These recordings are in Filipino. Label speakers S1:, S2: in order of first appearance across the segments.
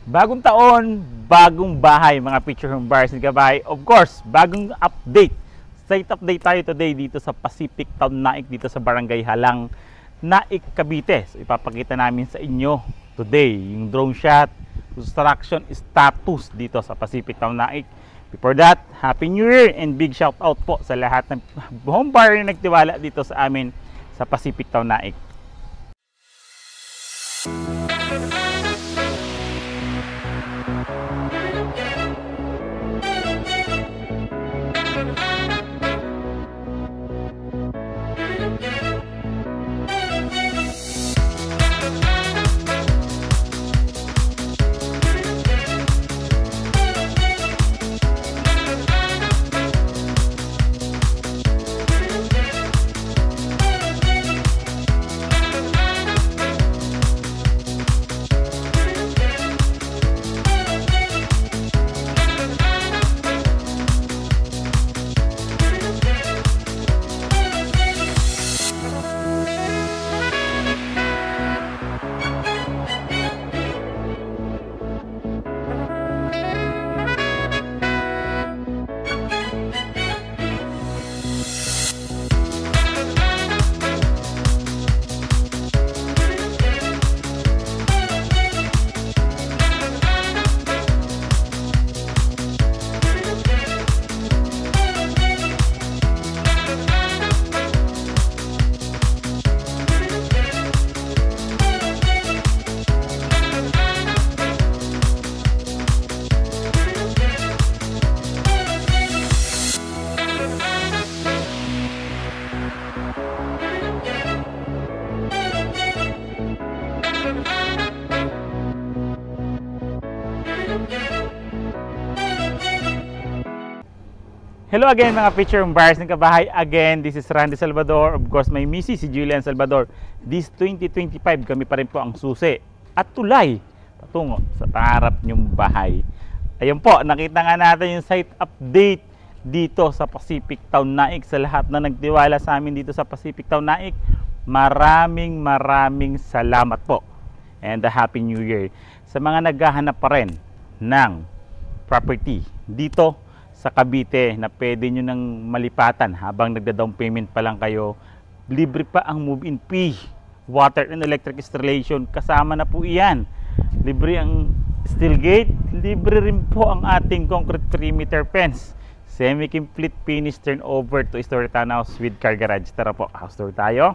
S1: Bagong taon, bagong bahay mga picture home buyers and kabahay. Of course, bagong update. Site update tayo today dito sa Pacific Town Naik, dito sa Barangay Halang, Naik, Cavite. So ipapakita namin sa inyo today yung drone shot, construction status dito sa Pacific Town Naik. Before that, Happy New Year and big shout out po sa lahat ng home buyer na nagtiwala dito sa amin sa Pacific Town Naik. Hello again mga picture buyers ng kabahay. Again, this is Randy Salvador. Of course, my missis si Julian Salvador. This 2025, kami pa rin po ang susi at tulay patungo sa pangarap nyong bahay. Ayun po, nakita nga natin yung site update dito sa Pacific Town Naik. Sa lahat na nagtiwala sa amin dito sa Pacific Town Naik, maraming salamat po. And a Happy New Year. Sa mga naghahanap pa rin ng property dito sa Cavite na pwede nyo nang malipatan habang nagda-down payment pa lang kayo, libre pa ang move-in fee, water and electric installation, kasama na po iyan. Libre ang steel gate, libre rin po ang ating concrete perimeter fence, semi-complete finish turnover to story townhouse with car garage. Tara po, house tour tayo.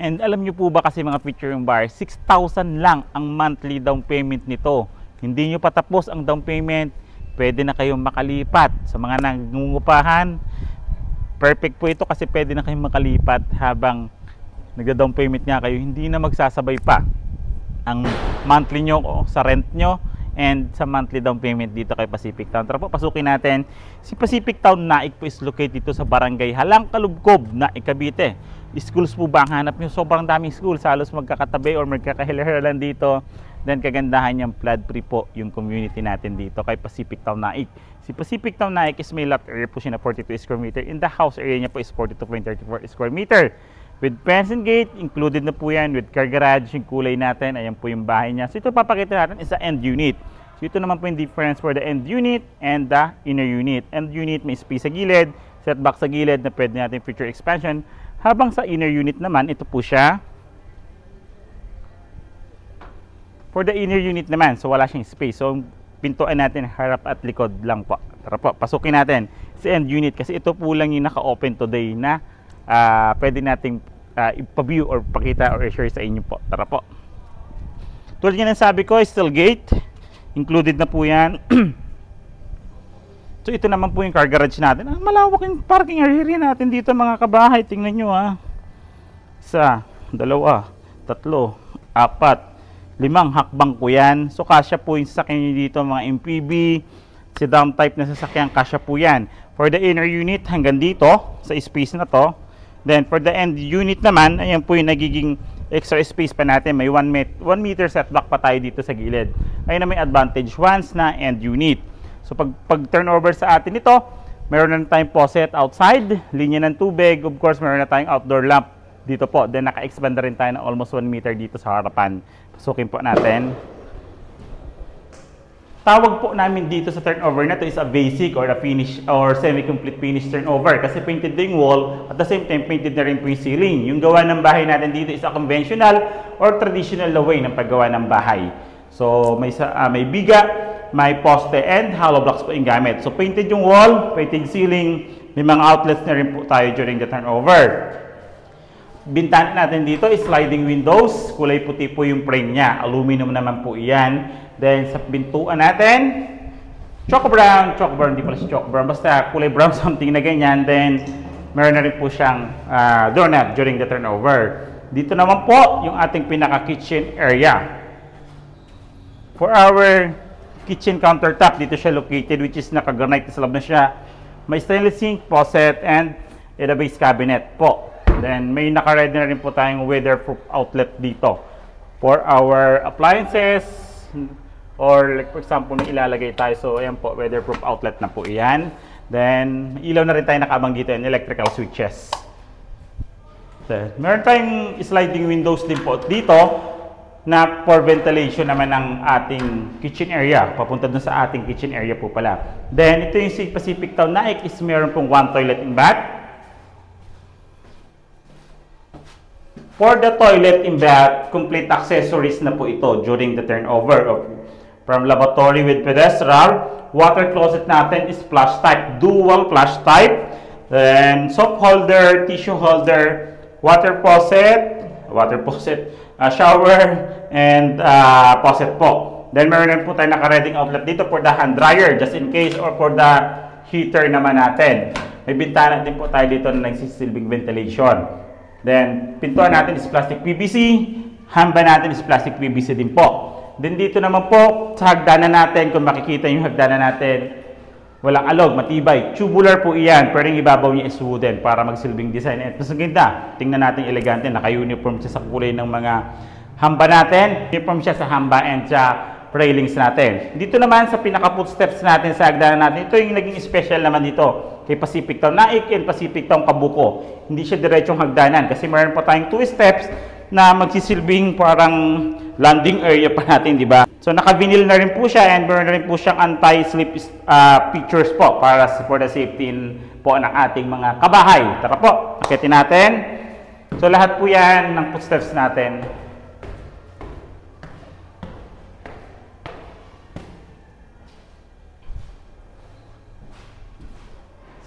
S1: And alam nyo po ba kasi mga picture yung bar, 6,000 lang ang monthly down payment nito. Hindi nyo pa tapos ang down payment, pwede na kayong makalipat. Sa mga nangungupahan, perfect po ito kasi pwede na kayong makalipat habang nagda-down payment nga kayo. Hindi na magsasabay pa ang monthly nyo sa rent nyo and sa monthly down payment dito kay Pacific Town. Tara po, pasukin natin. Si Pacific Town Naik po is located dito sa Barangay Halang, Kalubkob, Naik, Cavite. Schools po ba ang hanap nyo? Sobrang daming school, halos magkakatabi or magkakahila-hilan dito. Then kagandahan niyang flood free po yung community natin dito kay Pacific Town Naik. Si Pacific Town Naik is may lot area po siya na 42 square meter. In the house area niya po is 42.34 square meter. With fence and gate, included na po yan. With car garage, yung kulay natin, ayan po yung bahay niya. So ito papakita natin is the end unit. So ito naman po yung difference for the end unit and the inner unit. End unit may space sa gilid, setback sa gilid na pwede natin future expansion. Habang sa inner unit naman, ito po siya. For the inner unit naman, so wala siyang space. So pintuan natin harap at likod lang po. Tara po, pasukin natin sa end unit kasi ito po lang yung naka-open today na pwede nating ipa-view or pakita or share sa inyo po. Tara po. Tulad nga ng sabi ko, steel gate. Included na po yan. So ito naman po yung car garage natin. Malawak yung parking area natin dito mga kabahay. Tingnan nyo ha. 1, 2, 3, 4, 5 hakbang po yan. So kasya po yung sasakyan nyo dito mga MPV, sedan type na sasakyan, kasya po yan. For the inner unit hanggang dito sa space na to. Then for the end unit naman, ayan po yung nagiging extra space pa natin. May 1 meter setback pa tayo dito sa gilid. Ayun na may advantage once na end unit. So pag turnover sa atin ito, meron na tayong faucet outside, linya ng tubig, of course meron na tayong outdoor lamp dito po. Then naka-expand na rin tayo ng almost 1 meter dito sa harapan. Pasukin po natin. Tawag po namin dito sa turnover na to is a basic or a finish or semi-complete finish turnover kasi painted na yung wall at the same time painted na rin po yung ceiling. Yung gawa ng bahay natin dito is a conventional or traditional way ng paggawa ng bahay. So may biga, may poste and hollow blocks po yung gamit. So painted yung wall, painted ceiling, may mga outlets na rin po tayo during the turnover. Bintana natin dito is sliding windows, kulay puti po yung frame niya, aluminum naman po iyan. Then sa pintuan natin, choco brown, hindi pala si choco brown, basta kulay brown something na ganyan. Then meron na rin po siyang doorknob during the turnover. Dito naman po yung ating pinaka kitchen area. For our kitchen countertop, dito siya located, which is naka-granite slab na siya. May stainless sink, faucet, and a base cabinet po. Then may naka-ready na rin po tayong weatherproof outlet dito for our appliances, or like for example, may ilalagay tayo. So ayan po, weatherproof outlet na po iyan. Then ilaw na rin tayo nakaabang dito, and electrical switches. Then, meron tayong sliding windows din po dito na for ventilation naman ng ating kitchen area. Papunta dun sa ating kitchen area po pala. Then ito yung Pacific Town Naik is meron pong 1 toilet and bath. For the toilet and bath, complete accessories na po ito during the turnover. From lavatory with pedestal, water closet natin is flush type, dual flush type. Then soap holder, tissue holder, water faucet, shower, and faucet po. Then meron po tayo naka-reading outlet dito for the hand dryer, just in case, or for the heater naman natin. May bintana din po tayo dito na nagsisilbing ventilation. Then, pintuan natin is plastic PVC, hamba natin is plastic PVC din po. Then dito naman po, sa hagdanan natin, kung makikita yung hagdanan natin, walang alog, matibay. Tubular po iyan, pero yung ibabaw niya is wooden para magsilbing design. At mas ganda, tingnan natin elegante, naka-uniform siya sa kulay ng mga hamba natin. Uniform siya sa hamba and sa railings natin. Dito naman sa pinaka-footsteps natin sa hagdanan natin, ito yung naging special naman dito kay Pacific Town Naik and Pacific Town Kabuko. Hindi siya diretsong hagdanan kasi meron pa tayong 2 steps na magsisilbing parang landing area pa natin, di ba? So naka-vinyl na rin po siya and meron na rin po siyang anti-slip features po para for the safety po ng ating mga kabahay. Tara po, akitin natin. So lahat po yan ng footsteps natin.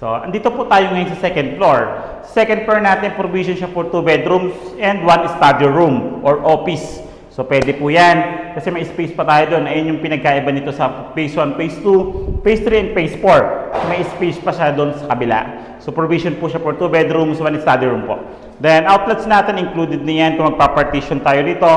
S1: So, andito po tayo ngayon sa second floor. Second floor natin, provision siya for 2 bedrooms and 1 study room or office. So, pwede po yan. Kasi may space pa tayo doon. Ayun yung pinagkaiba nito sa phase 1, phase 2, phase 3, and phase 4. May space pa siya doon sa kabila. So, provision po siya for 2 bedrooms, 1 study room po. Then, outlets natin included na yan. Kung magpa-partition tayo dito,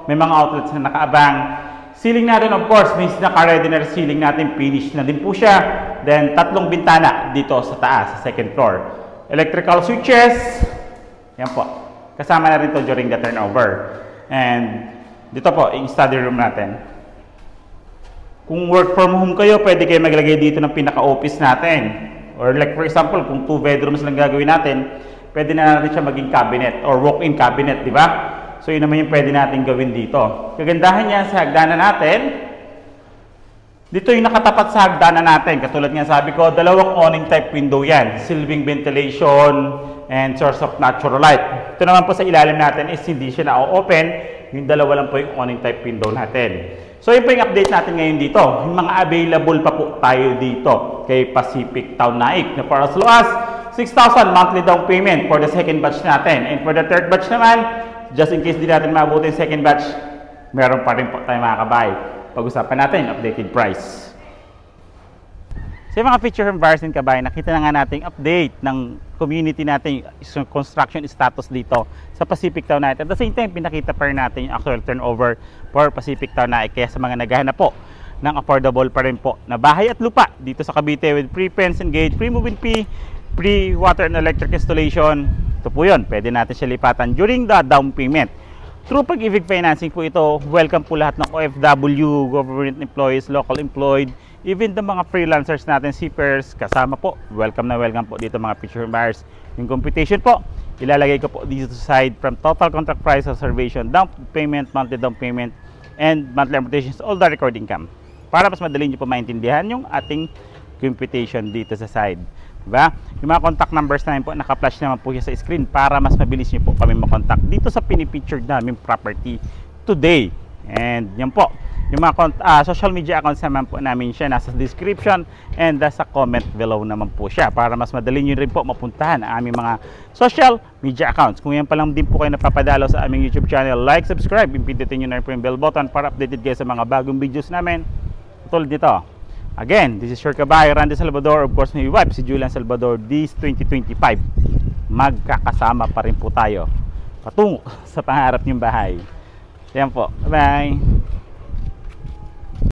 S1: may mga outlets na nakaabang. Ceiling natin, of course, may naka-ready na ceiling natin, finish na din po siya. Then, 3 bintana dito sa taas, sa second floor. Electrical switches, yan po. Kasama na rin to during the turnover. And, dito po, yung study room natin. Kung work from home kayo, pwede kayo maglagay dito ng pinaka-office natin. Or like for example, kung 2 bedrooms lang gagawin natin, pwede na natin siya maging cabinet or walk-in cabinet, di ba? So, yun naman yung pwede natin gawin dito. Kagandahan niya sa hagdanan natin, dito yung nakatapat sa hagdanan natin. Katulad nga sabi ko, 2 awning type window yan. Silbing ventilation and source of natural light. Ito naman po sa ilalim natin is hindi siya na-open. Yung 2 lang po yung awning type window natin. So, yun po yung update natin ngayon dito. Yung mga available pa po tayo dito kay Pacific Town Naik. Na for as low as 6,000 monthly down payment for the second batch natin. And for the third batch naman, just in case di natin maabuti yung second batch, meron pa rin po tayo mga kabay. Pag-usapan natin, updated price. Sa mga feature and buyers and kabay, nakita na nga natin update ng community natin, construction status dito sa Pacific Town Naik. At the same time, pinakita pa rin natin yung actual turnover for Pacific Town Naik. Kaya sa mga naghahanap po ng affordable pa rin po na bahay at lupa dito sa Cavite with free fence and gate, free move-in fee, free water and electric installation. Ito po yun, pwede natin siya lipatan during the down payment. Through Pag-ibig Financing po ito, welcome po lahat ng OFW, government employees, local employed, Even the mga freelancers natin, seepers, kasama po. Welcome na welcome po dito mga picture buyers. Yung computation po, ilalagay ko po dito sa side from total contract price, observation, down payment, monthly down payment, and monthly amortizations, all the record income. Para mas madali nyo po maintindihan yung ating computation dito sa side. Diba? Yung mga contact numbers namin po, naka-flash naman po siya sa screen para mas mabilis nyo po kami makontak dito sa pinipicture namin property today. And yan po, yung mga social media accounts naman po namin siya, nasa description and nasa comment below naman po siya para mas madali nyo rin po mapuntahan ang aming mga social media accounts. Kung yan pa lang din po kayo napapadalo sa aming YouTube channel, like, subscribe, pindutin nyo na rin po yung bell button para updated kayo sa mga bagong videos namin tulad nito. Again, this is your kabay, Randy Salvador. Of course, my wife, si Julian Salvador. This 2025, magkakasama pa rin po tayo patungo sa pangarap niyong bahay. Yan po. Bye-bye.